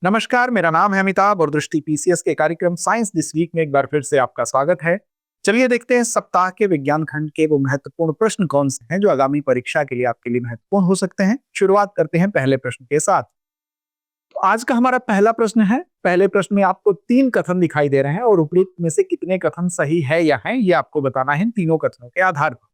नमस्कार, मेरा नाम है अमिताभ और दृष्टि पीसीएस के कार्यक्रम साइंस दिस वीक में एक बार फिर से आपका स्वागत है। चलिए देखते हैं सप्ताह के विज्ञान खंड के वो महत्वपूर्ण प्रश्न कौन से हैं जो आगामी परीक्षा के लिए आपके लिए महत्वपूर्ण हो सकते हैं। शुरुआत करते हैं पहले प्रश्न के साथ। तो आज का हमारा पहला प्रश्न है। पहले प्रश्न में आपको 3 कथन दिखाई दे रहे हैं और उपयुक्त में से कितने कथन सही है या हैं ये आपको बताना है इन तीनों कथनों के आधार पर।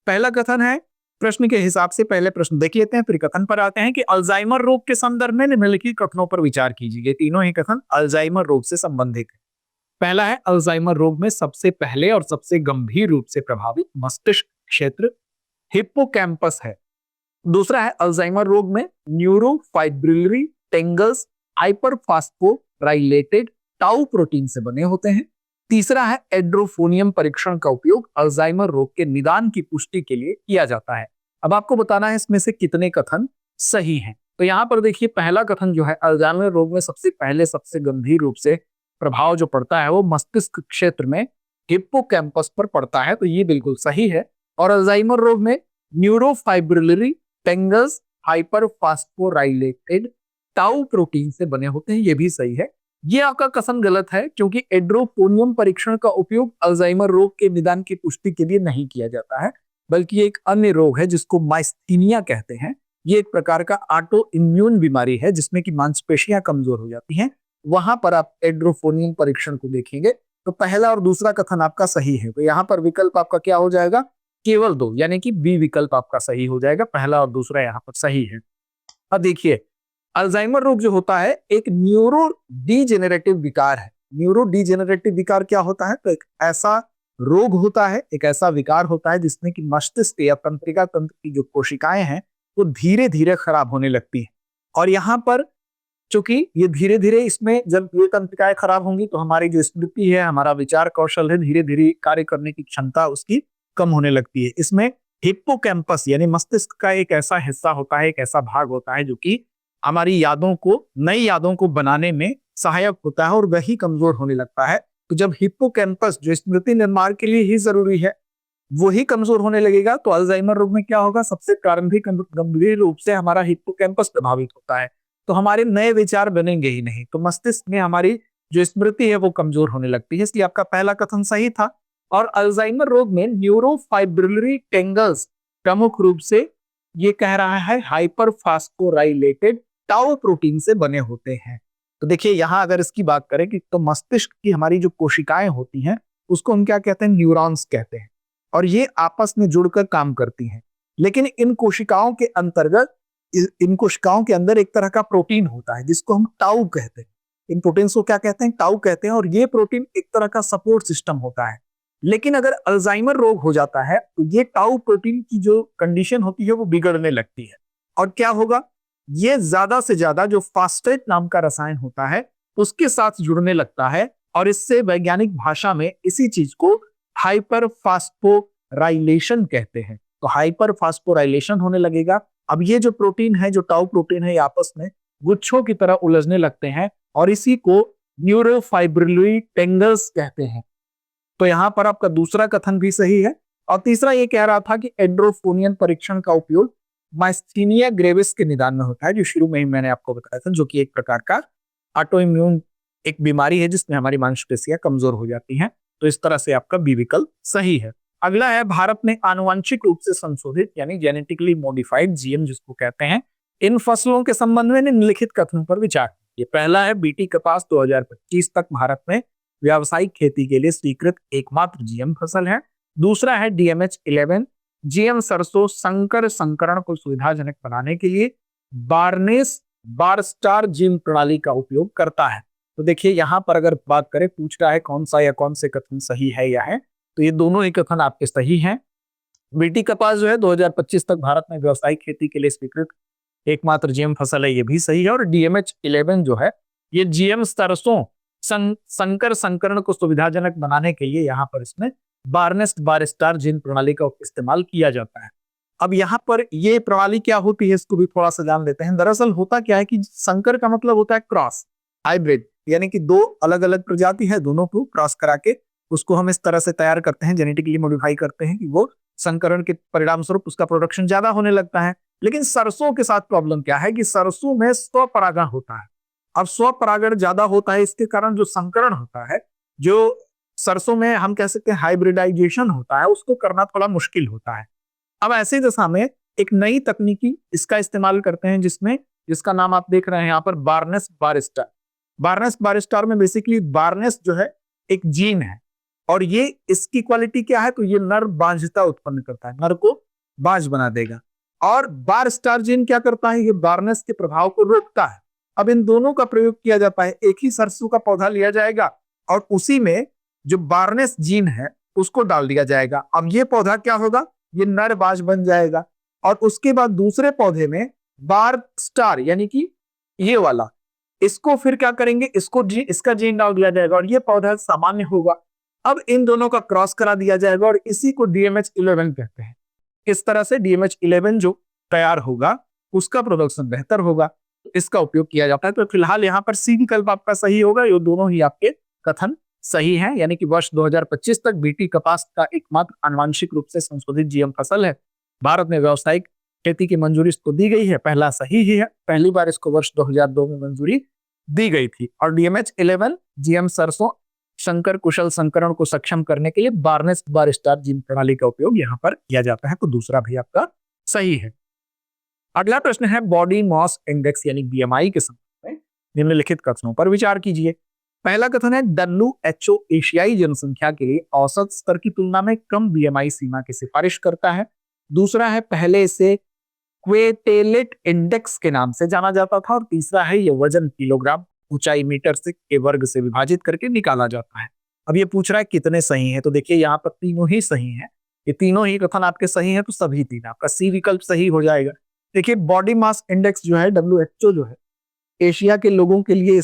पहला कथन है, प्रश्न के हिसाब से पहले प्रश्न देख लेते हैं फिर कथन पर आते हैं कि अल्जाइमर रोग के संदर्भ में निम्नलिखित कथनों पर विचार कीजिए। ये तीनों ही कथन अल्जाइमर रोग से संबंधित है। पहला है, अल्जाइमर रोग में सबसे पहले और सबसे गंभीर रूप से प्रभावित मस्तिष्क क्षेत्र हिप्पोकैम्पस है। दूसरा है, अल्जाइमर रोग में न्यूरोफाइब्रिलरी टेंगल्स हाइपरफॉस्फोराइलेटेड टाउ प्रोटीन से बने होते हैं। तीसरा है, एड्रोफोनियम परीक्षण का उपयोग अल्जाइमर रोग के निदान की पुष्टि के लिए किया जाता है। अब आपको बताना है इसमें से कितने कथन सही हैं। तो यहां पर देखिए, पहला कथन जो है, अल्जाइमर रोग में सबसे पहले सबसे गंभीर रूप से प्रभाव जो पड़ता है वो मस्तिष्क क्षेत्र में हिप्पोकैम्पस पर पड़ता है, तो ये बिल्कुल सही है। और अल्जाइमर रोग में न्यूरोफाइब्रिलरी टेंगल्स हाइपरफॉस्फोराइलेटेड टाउ प्रोटीन से बने होते हैं, ये भी सही है। ये आपका कथन गलत है क्योंकि एड्रोफोनियम परीक्षण का उपयोग अल्जाइमर रोग के निदान की पुष्टि के लिए नहीं किया जाता है, बल्कि एक अन्य रोग है जिसको माइस्थीनिया कहते हैं। ये एक प्रकार का ऑटो इम्यून बीमारी है जिसमें कि मांसपेशियां कमजोर हो जाती हैं। वहां पर आप एड्रोफोनियम परीक्षण को देखेंगे तो पहला और दूसरा कथन आपका सही है। तो यहाँ पर विकल्प आपका क्या हो जाएगा? केवल 2, यानी कि बी विकल्प आपका सही हो जाएगा। पहला और दूसरा यहाँ पर सही है। अब देखिए, अल्जाइमर रोग जो होता है एक न्यूरो डीजेनरेटिव विकार है। न्यूरो डीजेनरेटिव विकार क्या होता है? तो एक ऐसा रोग होता है, एक ऐसा विकार होता है जिसमें कि मस्तिष्क या तंत्रिका तंत्र की जो कोशिकाएं हैं वो धीरे धीरे खराब होने लगती हैं। और यहाँ पर चूंकि ये धीरे धीरे, इसमें जब ये तंत्रिकाएं खराब होंगी तो हमारी जो स्मृति है, हमारा विचार कौशल है, धीरे धीरे कार्य करने की क्षमता उसकी कम होने लगती है। इसमें हिप्पोकैम्पस यानी मस्तिष्क का एक ऐसा हिस्सा होता है, एक ऐसा भाग होता है जो कि हमारी यादों को, नई यादों को बनाने में सहायक होता है और वही कमजोर होने लगता है। तो जब हिप्पोकैम्पस जो स्मृति निर्माण के लिए ही जरूरी है वही कमजोर होने लगेगा तो अल्जाइमर रोग में क्या होगा? सबसे प्रारंभिक गंभीर रूप से हमारा हिप्पोकैम्पस प्रभावित होता है, तो हमारे नए विचार बनेंगे ही नहीं, तो मस्तिष्क में हमारी जो स्मृति है वो कमजोर होने लगती है। इसलिए आपका पहला कथन सही था। और अल्जाइमर रोग में न्यूरोफाइब्रिलरी टेंगल्स प्रमुख रूप से ये कह रहा है हाइपरफॉस्फोराइलेटेड टाउ प्रोटीन से बने होते हैं। तो देखिए, यहां अगर इसकी बात करें कि तो मस्तिष्क की हमारी जो कोशिकाएं होती हैं उसको हम क्या कहते हैं? न्यूरॉन्स कहते हैं। और ये आपस में जुड़कर काम करती हैं। लेकिन इन कोशिकाओं के अंतर्गत, इन कोशिकाओं के अंदर एक तरह का प्रोटीन होता है जिसको हम टाउ कहते हैं। इन प्रोटीन्स को क्या कहते हैं? टाउ कहते हैं। और ये प्रोटीन एक तरह का सपोर्ट सिस्टम होता है। लेकिन अगर अल्जाइमर रोग हो जाता है तो ये टाउ प्रोटीन की जो कंडीशन होती है वो बिगड़ने लगती है। और क्या होगा? ये ज्यादा से ज्यादा जो फास्फेट नाम का रसायन होता है उसके साथ जुड़ने लगता है और इससे वैज्ञानिक भाषा में इसी चीज को हाइपरफॉस्फोराइलेशन कहते हैं। तो हाइपरफॉस्फोराइलेशन होने लगेगा। अब ये जो प्रोटीन है, जो टाउ प्रोटीन है, ये आपस में गुच्छों की तरह उलझने लगते हैं और इसी को न्यूरोफाइब्रिलरी टेंगल्स कहते हैं। तो यहां पर आपका दूसरा कथन भी सही है। और तीसरा ये कह रहा था कि एड्रोफोनियन परीक्षण का उपयोग माइस्थीनिया ग्रेविस के निदान में होता है, जो शुरू में ही मैंने आपको बताया था, जो कि एक प्रकार का ऑटो इम्यून एक बीमारी है जिसमें हमारी मांसपेशियां कमजोर हो जाती हैं। तो इस तरह से आपका बी विकल्प सही है। अगला है, भारत में आनुवंशिक रूप से संशोधित यानी जेनेटिकली मॉडिफाइड जीएम जिसको कहते हैं, इन फसलों के संबंध में निम्नलिखित कथनों पर विचार। ये पहला है, बीटी कपास 2025 तक भारत में व्यावसायिक खेती के लिए स्वीकृत एकमात्र जीएम फसल है। दूसरा है, DMH11 जीएम सरसों संकर संकरण को सुविधाजनक बनाने के लिए बार्नेस बारस्टार जीन प्रणाली का उपयोग करता है। तो देखिए, यहां पर अगर बात करें, पूछ रहा है कौन सा या कौन से कथन सही है या है, तो ये दोनों ही कथन आपके सही हैं। बीटी कपास जो है 2025 तक भारत में व्यावसायिक खेती के लिए स्वीकृत एकमात्र जीएम फसल है, ये भी सही है। और DMH11 जो है ये जीएम सरसों संकर संकरण को सुविधाजनक बनाने के लिए यहाँ पर इसमें बार्नेस्ट बारस्टार जीन प्रणाली का इस्तेमाल किया जाता है। अब यहाँ पर ये प्रणाली क्या होती है इसको भी थोड़ा सा जान लेते हैं। दरअसल होता क्या है कि संकर का मतलब होता है क्रॉस, हाइब्रिड, यानी कि दो अलग अलग प्रजाति है, दोनों को क्रॉस करा के उसको हम इस तरह से तैयार करते हैं, जेनेटिकली मॉडिफाई करते हैं कि वो संकरण के परिणाम स्वरूप उसका प्रोडक्शन ज्यादा होने लगता है। लेकिन सरसों के साथ प्रॉब्लम क्या है कि सरसों में स्वपरागण होता है। अब स्वपरागण ज्यादा होता है, इसके कारण जो संकरण होता है, जो सरसों में हम कह सकते हैं हाइब्रिडाइजेशन होता है, उसको करना थोड़ा मुश्किल होता है। अब ऐसी दशा में एक नई तकनीकी इसका इस्तेमाल करते हैं, जिसका नाम आप देख रहे हैं यहाँ पर, बार्नेस बारिस्टार। बार्नेस बारिस्टार में बेसिकली बार्नेस जो है एक जीन है, और ये इसकी क्वालिटी क्या है, तो ये नर बांझता उत्पन्न करता है, नर को बांझ बना देगा। और बारस्टार जीन क्या करता है, ये बार्नेस के प्रभाव को रोकता है। अब इन दोनों का प्रयोग किया जाता है, एक ही सरसों का पौधा लिया जाएगा और उसी में जो बार्नेस जीन है उसको डाल दिया जाएगा। अब ये पौधा क्या होगा, ये नर बाज बन जाएगा। और उसके बाद दूसरे पौधे में बार स्टार यानी कि ये वाला, इसको फिर क्या करेंगे, इसका जीन डाल दिया जाएगा और ये पौधा सामान्य होगा। अब इन दोनों का क्रॉस करा दिया जाएगा और इसी को DMH11 कहते हैं। इस तरह से DMH11 जो तैयार होगा उसका प्रोडक्शन बेहतर होगा, इसका उपयोग किया जाता है। तो फिलहाल यहाँ पर सी विकल्प आपका सही होगा, ये दोनों ही आपके कथन सही है, यानी कि वर्ष 2025 तक बीटी कपास का एकमात्र आनुवांशिक रूप से संशोधित GM फसल है। भारत में व्यावसायिक खेती की मंजूरी इसको दी गई है, पहला सही ही है, पहली बार इसको वर्ष 2002 में मंजूरी दी गई थी। और DMH11 GM सरसों संकर कुशल संकरण को सक्षम करने के लिए बार्नेस बारिस्टार जीन प्रणाली का उपयोग यहाँ पर किया जाता है, तो दूसरा भी आपका सही है। अगला प्रश्न है बॉडी मास इंडेक्स यानी BMI के संबंध में निम्नलिखित कथनों पर विचार कीजिए। पहला कथन है WHO एशियाई जनसंख्या के लिए औसत स्तर की तुलना में कम BMI सीमा की सिफारिश करता है। दूसरा है पहले इसे क्वेटेलेट इंडेक्स के नाम से जाना जाता था, और तीसरा है ये वजन किलोग्राम ऊंचाई मीटर से के वर्ग से विभाजित करके निकाला जाता है। अब ये पूछ रहा है कितने सही हैं, तो देखिए यहाँ पर तीनों ही सही हैं, ये तीनों ही कथन आपके सही हैं, तो सभी तीन आपका सी विकल्प सही हो जाएगा। देखिए बॉडी मास इंडेक्स जो है WHO जो है एशिया के लोगों के लिए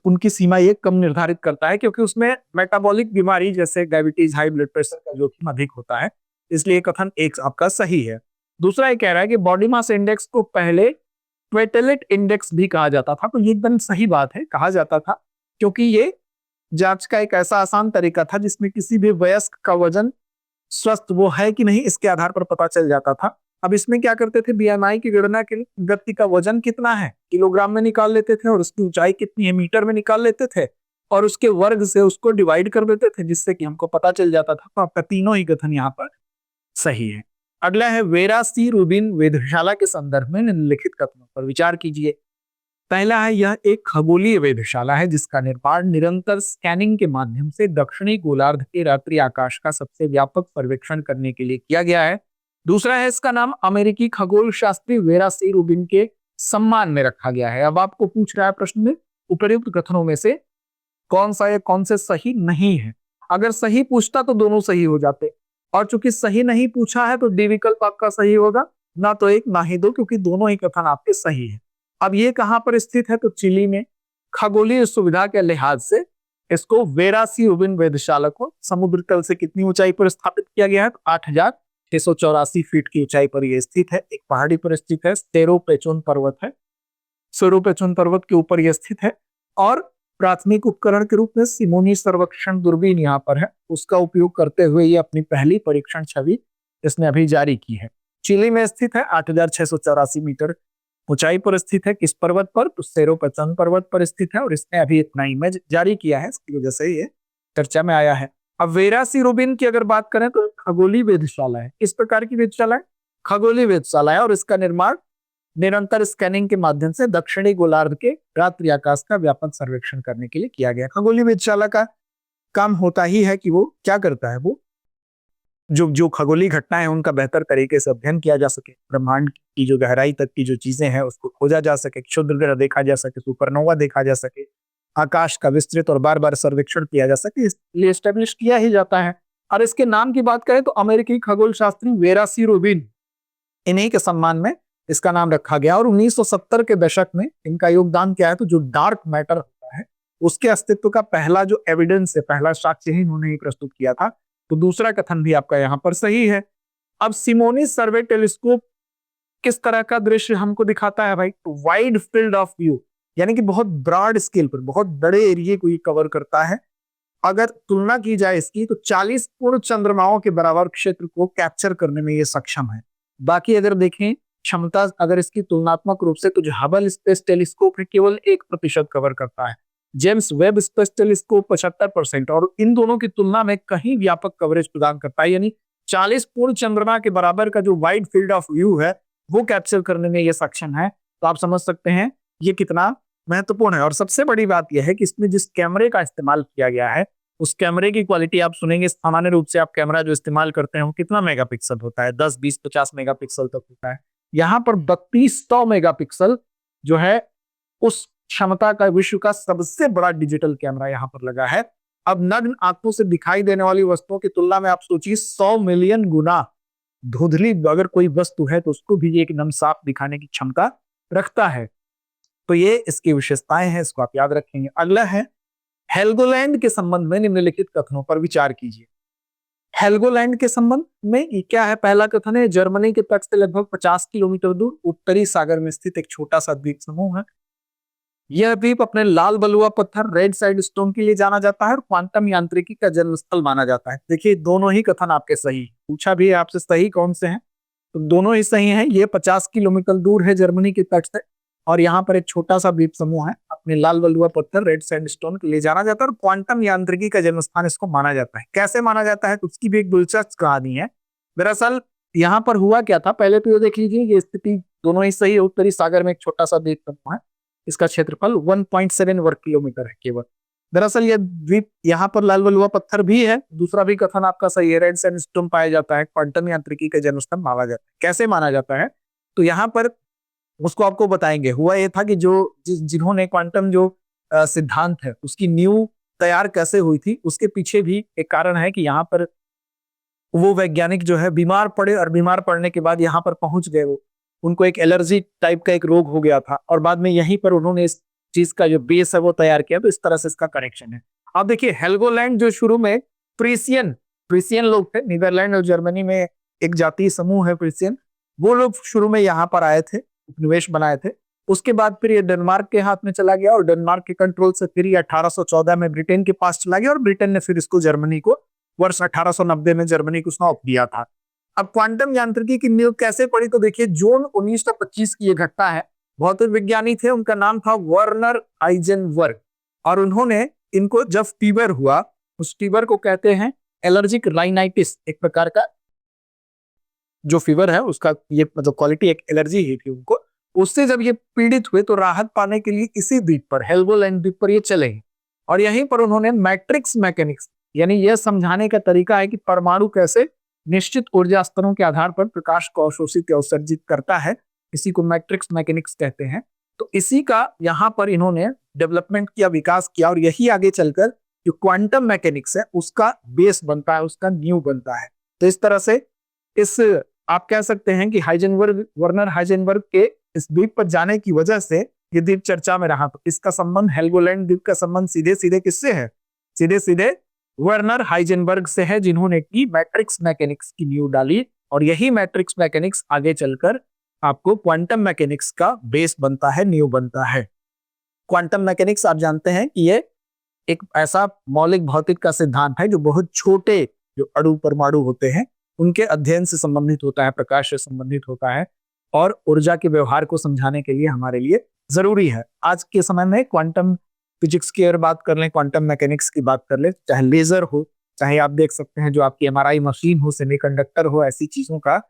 उनकी सीमा ये कम निर्धारित करता है, क्योंकि उसमें मेटाबॉलिक बीमारी जैसे डायबिटीज, हाई ब्लड प्रेशर का जोखिम अधिक होता है, इसलिए कथन एक आपका सही है। दूसरा ये कह रहा है कि बॉडी मास इंडेक्स को पहले क्वेटेलेट इंडेक्स भी कहा जाता था, तो ये एकदम सही बात है, कहा जाता था, क्योंकि ये जांच का एक ऐसा आसान तरीका था जिसमें किसी भी वयस्क का वजन स्वस्थ वो है कि नहीं इसके आधार पर पता चल जाता था। अब इसमें क्या करते थे, BMI की गणना के लिए व्यक्ति का वजन कितना है किलोग्राम में निकाल लेते थे, और उसकी ऊंचाई कितनी है मीटर में निकाल लेते थे, और उसके वर्ग से उसको डिवाइड कर देते थे, जिससे कि हमको पता चल जाता था। तो आपका तीनों ही कथन यहाँ पर सही है। अगला है वेरा सी रूबिन वेधशाला के संदर्भ में निम्नलिखित कथनों पर विचार कीजिए। पहला है यह एक खगोलीय वेधशाला है जिसका निर्माण निरंतर स्कैनिंग के माध्यम से दक्षिणी गोलार्ध के रात्रि आकाश का सबसे व्यापक सर्वेक्षण करने के लिए किया गया है। दूसरा है इसका नाम अमेरिकी खगोल शास्त्री वेरा सी रूबिन के सम्मान में रखा गया है। अब आपको पूछ रहा है प्रश्न में उपर्युक्त कथनों में से कौन सा या कौन से सही नहीं है। अगर सही पूछता तो दोनों सही हो जाते, और चूंकि सही नहीं पूछा है तो डी विकल्प आपका सही होगा, ना तो एक ना ही दो, क्योंकि दोनों ही कथन आपके सही है। अब ये कहां पर स्थित है, तो चिली में। खगोलीय सुविधा के लिहाज से इसको वेरा सी रूबिन वेधशाला को समुद्र तल से कितनी ऊंचाई पर स्थापित किया गया है, तो 8,684 फीट की ऊंचाई पर यह स्थित है। एक पहाड़ी पर स्थित है, सेरो पेचोन पर्वत है, सेरो पेचोन पर्वत के ऊपर यह स्थित है। और प्राथमिक उपकरण के रूप में सिमोनी सर्वेक्षण दूरबीन यहाँ पर है, उसका उपयोग करते हुए ये अपनी पहली परीक्षण छवि इसने अभी जारी की है। चिली में स्थित है, 8,684 मीटर ऊंचाई पर स्थित है। किस पर्वत पर, तो सेरो पेचोन पर्वत पर स्थित है, और इसने अभी इतना इमेज जारी किया है, इसकी वजह से ये चर्चा में आया है। अब वेरा सी रूबिन की अगर बात करें तो खगोलीय वेधशाला है। किस प्रकार की वेधशाला है, खगोलीय वेधशाला है, और इसका निर्माण निरंतर स्कैनिंग के माध्यम से दक्षिणी गोलार्ध के रात्रि आकाश का व्यापक सर्वेक्षण करने के लिए किया गया। खगोलीय वेधशाला का काम होता ही है कि वो क्या करता है, वो जो खगोलीय घटनाएं हैं उनका बेहतर तरीके से अध्ययन किया जा सके, ब्रह्मांड की जो गहराई तक की जो चीजें हैं उसको खोजा जा सके, क्षुद्र ग्रह देखा जा सके, सुपरनोवा देखा जा सके, आकाश का विस्तृत और बार बार सर्वेक्षण किया जा सके, इसलिए एस्टेब्लिश किया ही जाता है। और इसके नाम की बात करें तो अमेरिकी खगोल शास्त्री वेरा सी रूबिन, इन्हीं के सम्मान में इसका नाम रखा गया। और 1970 के दशक में इनका योगदान क्या है, तो जो डार्क मैटर होता है उसके अस्तित्व का पहला जो एविडेंस है, पहला साक्ष्य ही इन्होंने ही प्रस्तुत किया था। तो दूसरा कथन भी आपका यहाँ पर सही है। अब सिमोनी सर्वे टेलीस्कोप किस तरह का दृश्य हमको दिखाता है भाई, तो वाइड फील्ड ऑफ व्यू, यानी कि बहुत ब्रॉड स्केल पर, बहुत बड़े एरिया को ये कवर करता है। अगर तुलना की जाए इसकी तो 40 पूर्ण चंद्रमाओं के बराबर क्षेत्र को कैप्चर करने में ये सक्षम है। बाकी अगर देखें क्षमता अगर इसकी तुलनात्मक रूप से, तो जो हबल स्पेस टेलीस्कोप है केवल 1% कवर करता है, जेम्स वेब स्पेस टेलीस्कोप 75%, और इन दोनों की तुलना में कहीं व्यापक कवरेज प्रदान करता है। यानी 40 पूर्ण चंद्रमा के बराबर का जो वाइड फील्ड ऑफ व्यू है वो कैप्चर करने में ये सक्षम है। तो आप समझ सकते हैं ये कितना महत्वपूर्ण है। और सबसे बड़ी बात यह है कि इसमें जिस कैमरे का इस्तेमाल किया गया है उस कैमरे की क्वालिटी आप सुनेंगे, सामान्य रूप से आप कैमरा जो इस्तेमाल करते हैं वो कितना मेगापिक्सल होता है, 10, 20, 50 मेगापिक्सल तक होता है। यहाँ पर 3200 मेगापिक्सल जो है उस क्षमता का विश्व का सबसे बड़ा डिजिटल कैमरा यहाँ पर लगा है। अब नग्न आंखों से दिखाई देने वाली वस्तुओं की तुलना में आप सोचिए 100 मिलियन गुना धुंधली अगर कोई वस्तु है तो उसको भी एकदम साफ दिखाने की क्षमता रखता है। तो ये इसकी विशेषताएं हैं, इसको आप याद रखेंगे। अगला है हेल्गोलैंड के संबंध में निम्नलिखित कथनों पर विचार कीजिए। हेल्गोलैंड के संबंध में ये क्या है? पहला कथन है जर्मनी के तट से लगभग 50 किलोमीटर दूर उत्तरी सागर में स्थित एक छोटा सा द्वीप समूह है। यह द्वीप अपने लाल बलुआ पत्थर रेड साइड स्टोन के लिए जाना जाता है और क्वांटम यांत्रिकी का जन्म स्थल माना जाता है। देखिए दोनों ही कथन आपके सही, पूछा भी है आपसे सही कौन से हैं, तो दोनों ही सही हैं। ये 50 किलोमीटर दूर है जर्मनी के तट से और यहाँ पर एक छोटा सा द्वीप समूह है, अपने लाल बलुआ पत्थर रेड सैंडस्टोन के लिए जाना जाता है और क्वांटम यांत्रिकी का जन्म स्थान इसको माना जाता है। कैसे माना जाता है तो उसकी भी एक दिलचस्प कहानी है। दरअसल यहाँ पर हुआ क्या था, पहले तो ये देख लीजिए, ये स्थिति दोनों ही सही है। उत्तरी सागर में एक छोटा सा द्वीप समूह है, इसका क्षेत्रफल 1.7 वर्ग किलोमीटर है केवल। दरअसल यह द्वीप यहाँ पर लाल बलुआ पत्थर भी है। दूसरा भी कथन आपका सही है, रेड सैंडस्टोन पाया जाता है, क्वांटम यांत्रिकी का जन्म स्थान माना जाता है। कैसे माना जाता है तो यहाँ पर उसको आपको बताएंगे। हुआ ये था कि जिन्होंने क्वांटम जो सिद्धांत है उसकी नींव तैयार कैसे हुई थी, उसके पीछे भी एक कारण है कि यहाँ पर वो वैज्ञानिक जो है बीमार पड़े और बीमार पड़ने के बाद यहाँ पर पहुंच गए, वो उनको एक एलर्जी टाइप का एक रोग हो गया था और बाद में यहीं पर उन्होंने इस चीज का जो बेस है वो तैयार किया। तो इस तरह से इसका कनेक्शन है। अब देखिए हेल्गोलैंड जो शुरू में फ्रीसियन लोग थे, नीदरलैंड और जर्मनी में एक जातीय समूह है फ्रीसियन, वो लोग शुरू में यहाँ पर आए थे, उपनिवेश बनाए थे। उसके बाद फिर ये डेनमार्क के हाथ में चला गया और डेनमार्क के कंट्रोल से फिर ये 1814 में ब्रिटेन के पास चला गया और ब्रिटेन ने फिर इसको जर्मनी को वर्ष 1890 में जर्मनी को सौंप दिया था। अब क्वांटम यांत्रिकी की नींव कैसे पड़ी तो देखिए जून 1925 की ये घटना है। भौतिक विज्ञानी थे, उनका नाम था वर्नर हाइजेनबर्ग और उन्होंने इनको जब फीवर हुआ, उस फीवर को कहते हैं एलर्जिक राइनाइटिस, एक प्रकार का जो फीवर है उसका ये मतलब क्वालिटी एक एलर्जी ही थी उनको। उससे जब ये पीड़ित हुए तो राहत पाने के लिए इसी द्वीप पर, हेल्गोलैंड द्वीप पर ये चले और यहीं पर उन्होंने मैट्रिक्स मैकेनिक्स, यानी यह समझाने का तरीका है कि परमाणु कैसे निश्चित ऊर्जा स्तरों के आधार पर प्रकाश को अवशोषित या उत्सर्जित करता है, इसी को मैट्रिक्स मैकेनिक्स कहते हैं। तो इसी का यहाँ पर इन्होंने डेवलपमेंट किया, विकास किया और यही आगे चलकर जो क्वांटम मैकेनिक्स है उसका बेस बनता है, उसका नींव बनता है। तो इस तरह से इस आप कह सकते हैं कि वर्नर हाइजेनबर्ग के इस द्वीप पर जाने की वजह से ये द्वीप चर्चा में रहा। तो इसका संबंध हेल्गोलैंड द्वीप का संबंध सीधे सीधे किससे है? सीधे सीधे वर्नर हाइजेनबर्ग से है, जिन्होंने की मैट्रिक्स मैकेनिक्स की नींव डाली और यही मैट्रिक्स मैकेनिक्स आगे चलकर आपको क्वांटम मैकेनिक्स का बेस बनता है, नींव बनता है। क्वांटम मैकेनिक्स आप जानते हैं कि ये एक ऐसा मौलिक भौतिक का सिद्धांत है जो बहुत छोटे जो अणु परमाणु होते हैं उनके अध्ययन से संबंधित होता है, प्रकाश से संबंधित होता है और ऊर्जा के व्यवहार को समझाने के लिए हमारे लिए जरूरी है। आज के समय में क्वांटम फिजिक्स की अगर बात कर लें, क्वांटम मैकेनिक्स की बात कर लें, चाहे लेजर हो, चाहे आप देख सकते हैं जो आपकी एमआरआई मशीन हो, सेमीकंडक्टर हो, ऐसी चीजों का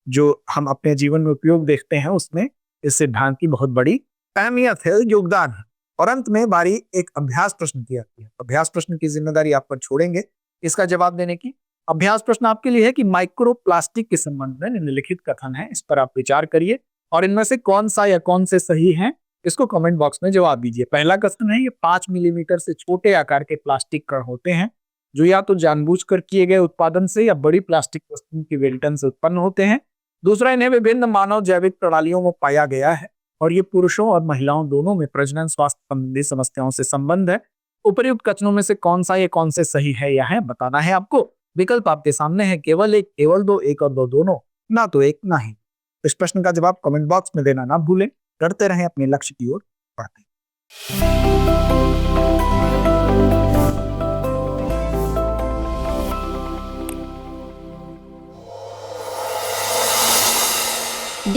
जो हम अपने जीवन में उपयोग देखते हैं उसमें इस सिद्धांत की बहुत बड़ी अहमियत है, योगदान है। और अंत में बारी एक अभ्यास प्रश्न की आती है। अभ्यास प्रश्न की जिम्मेदारी आप पर छोड़ेंगे इसका जवाब देने की। अभ्यास प्रश्न आपके लिए है कि माइक्रोप्लास्टिक के संबंध में निम्नलिखित कथन है, इस पर आप विचार करिए और इनमें से कौन सा या कौन से सही हैं इसको कमेंट बॉक्स में जवाब दीजिए। पहला कथन है ये 5 मिलीमीटर से छोटे आकार के प्लास्टिक कण होते हैं जो या तो जानबूझकर किए गए उत्पादन से या बड़ी प्लास्टिक वस्तुओं की विघटन से उत्पन्न होते हैं। दूसरा, इन्हें विभिन्न मानव जैविक प्रणालियों में पाया गया है और ये पुरुषों और महिलाओं दोनों में प्रजनन स्वास्थ्य संबंधी समस्याओं से संबंध है। उपर्युक्त कथनों में से कौन सा या कौन से सही है या है बताना है आपको। विकल्प आपके सामने है, केवल एक, केवल दो, एक और दो, दोनों, ना तो एक ना ही। इस प्रश्न का जवाब कमेंट बॉक्स में देना ना भूलें। करते रहें अपने लक्ष्य की ओर बढ़ते।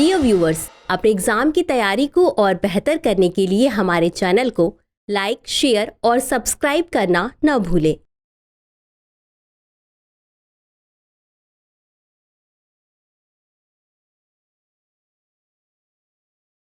डियर व्यूअर्स, अपने एग्जाम की तैयारी को और बेहतर करने के लिए हमारे चैनल को लाइक, शेयर और सब्सक्राइब करना न भूलें।